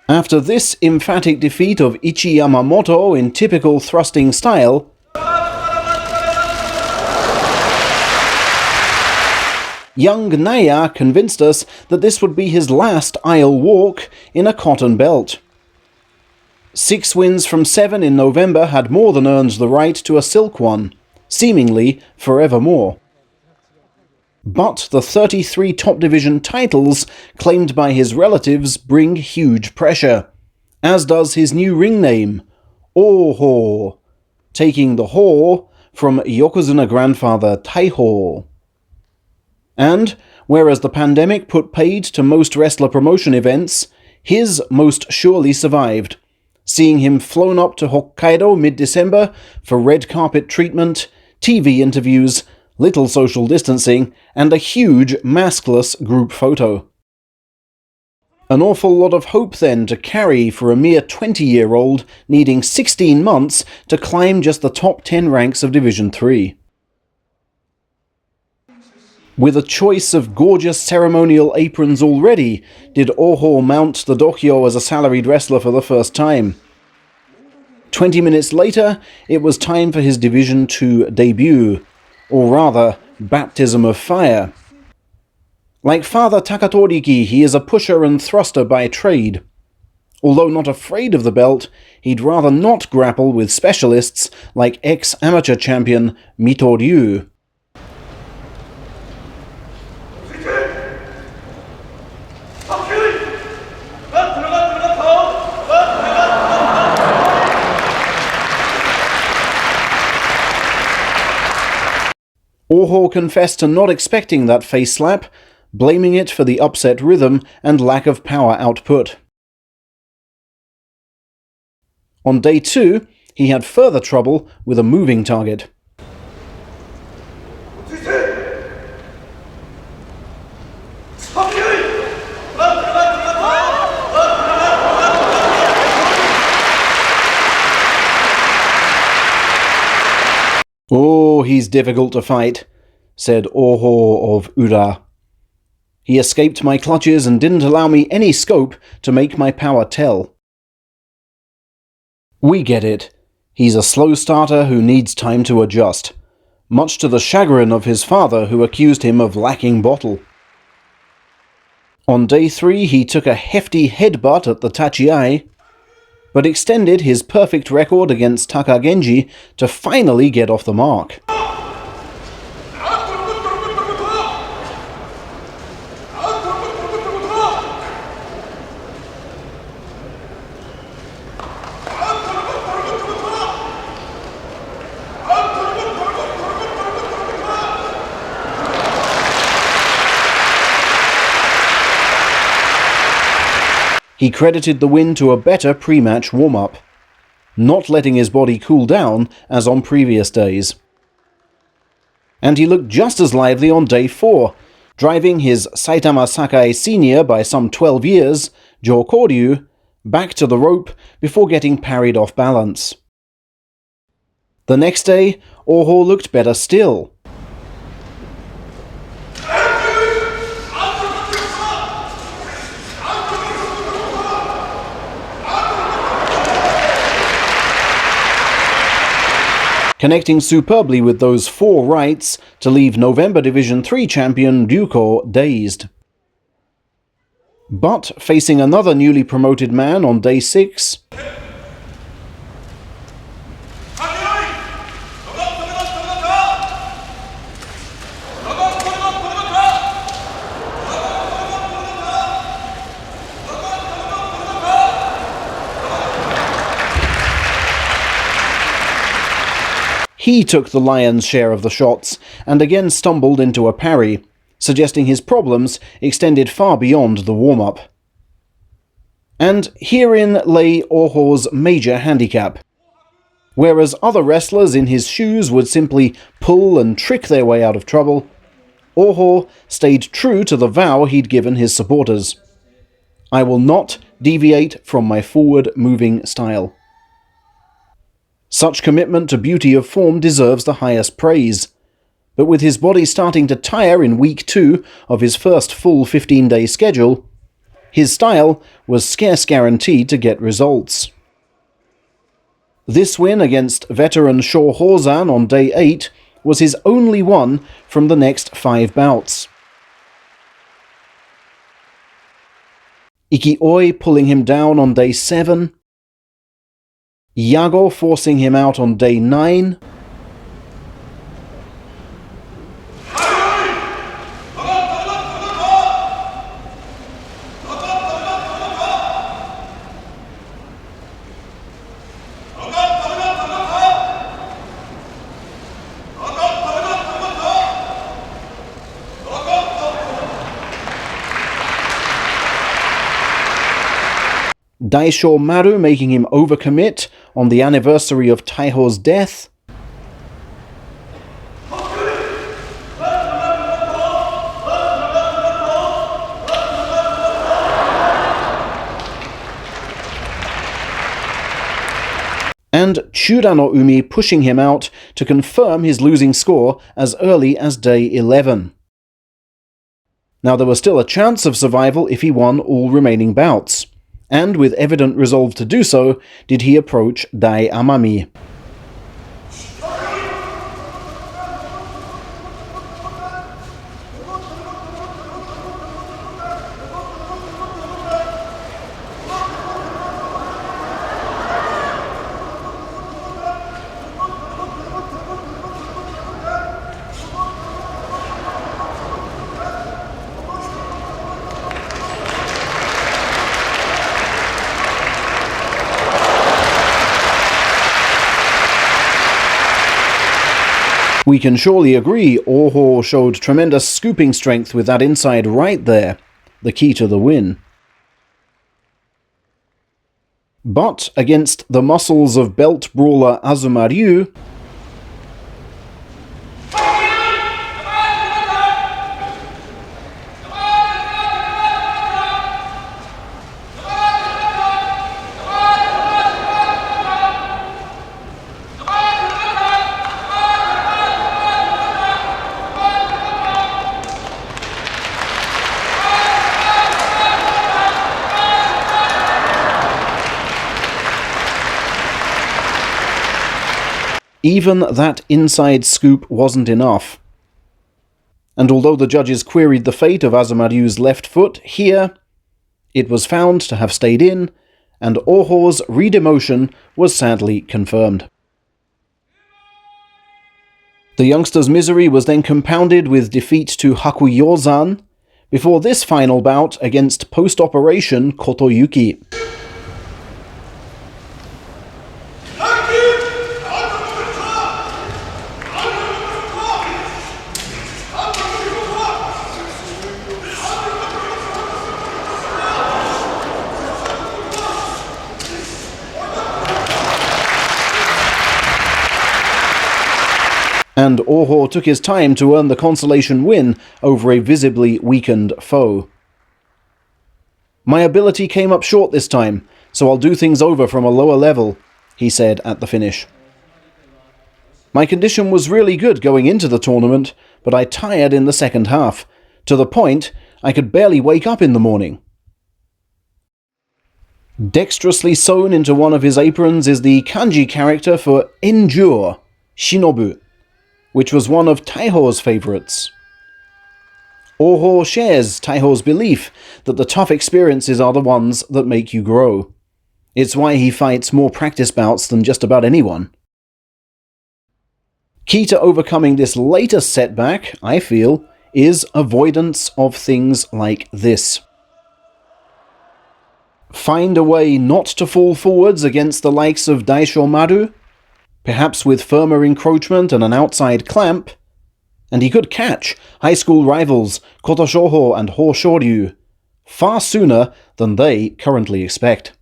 After this emphatic defeat of Ichi Yamamoto in typical thrusting style, young Naya convinced us that this would be his last aisle walk in a cotton belt. 6 wins from 7 in November had more than earned the right to a silk one, seemingly forevermore. But the 33 top division titles claimed by his relatives bring huge pressure, as does his new ring name, Oho, taking the Ho from Yokozuna grandfather Taiho. And, whereas the pandemic put paid to most wrestler promotion events, his most surely survived, seeing him flown up to Hokkaido mid-December for red carpet treatment, TV interviews, little social distancing, and a huge maskless group photo. An awful lot of hope then to carry for a mere 20-year-old needing 16 months to climb just the top 10 ranks of Division 3. With a choice of gorgeous ceremonial aprons already, did Oho mount the dohyo as a salaried wrestler for the first time. 20 minutes later, it was time for his Division 2 debut, or rather, baptism of fire. Like Father Takatoriki, he is a pusher and thruster by trade. Although not afraid of the belt, he'd rather not grapple with specialists like ex-amateur champion Mito Ryu. Oho confessed to not expecting that face slap, blaming it for the upset rhythm and lack of power output. On day 2, he had further trouble with a moving target. "Oh, he's difficult to fight," said Oho of Ura. "He escaped my clutches and didn't allow me any scope to make my power tell." We get it. He's a slow starter who needs time to adjust, much to the chagrin of his father, who accused him of lacking bottle. On day 3, he took a hefty headbutt at the Tachiai, but extended his perfect record against Takagenji to finally get off the mark. He credited the win to a better pre-match warm-up, not letting his body cool down as on previous days. And he looked just as lively on day 4, driving his Saitama Sakai senior by some 12 years, Jo Koryu, back to the rope before getting parried off balance. The next day, Oho looked better still. Connecting superbly with those 4 rights to leave November Division 3 champion Ryuko dazed. But facing another newly promoted man on day 6, he took the lion's share of the shots and again stumbled into a parry, suggesting his problems extended far beyond the warm-up. And herein lay Oho's major handicap. Whereas other wrestlers in his shoes would simply pull and trick their way out of trouble, Oho stayed true to the vow he'd given his supporters. "I will not deviate from my forward-moving style." Such commitment to beauty of form deserves the highest praise. But with his body starting to tire in week 2 of his first full 15-day schedule, his style was scarce guaranteed to get results. This win against veteran Sho Hozan on day 8 was his only one from the next 5 bouts. Ikioi pulling him down on day 7, Yago forcing him out on day 9, Daisho Maru making him overcommit on the anniversary of Taiho's death, and Chura no Umi pushing him out to confirm his losing score as early as day 11. Now there was still a chance of survival if he won all remaining bouts, and with evident resolve to do so, did he approach Dai Amami. We can surely agree Oho showed tremendous scooping strength with that inside right there, the key to the win. But against the muscles of belt brawler Azuma Ryu, even that inside scoop wasn't enough. And although the judges queried the fate of Azuma Ryu's left foot, here it was found to have stayed in, and Oho's re-demotion was sadly confirmed. The youngster's misery was then compounded with defeat to Hakuyozan, before this final bout against post-operation Kotoyuki. And Oho took his time to earn the consolation win over a visibly weakened foe. "My ability came up short this time, so I'll do things over from a lower level," he said at the finish. "My condition was really good going into the tournament, but I tired in the second half, to the point I could barely wake up in the morning." Dexterously sewn into one of his aprons is the kanji character for endure, shinobu, which was one of Taiho's favorites. Oho shares Taiho's belief that the tough experiences are the ones that make you grow. It's why he fights more practice bouts than just about anyone. Key to overcoming this latest setback, I feel, is avoidance of things like this. Find a way not to fall forwards against the likes of Daisho Maru, perhaps with firmer encroachment and an outside clamp, and he could catch high school rivals Kotoshoho and Hoshoryu far sooner than they currently expect.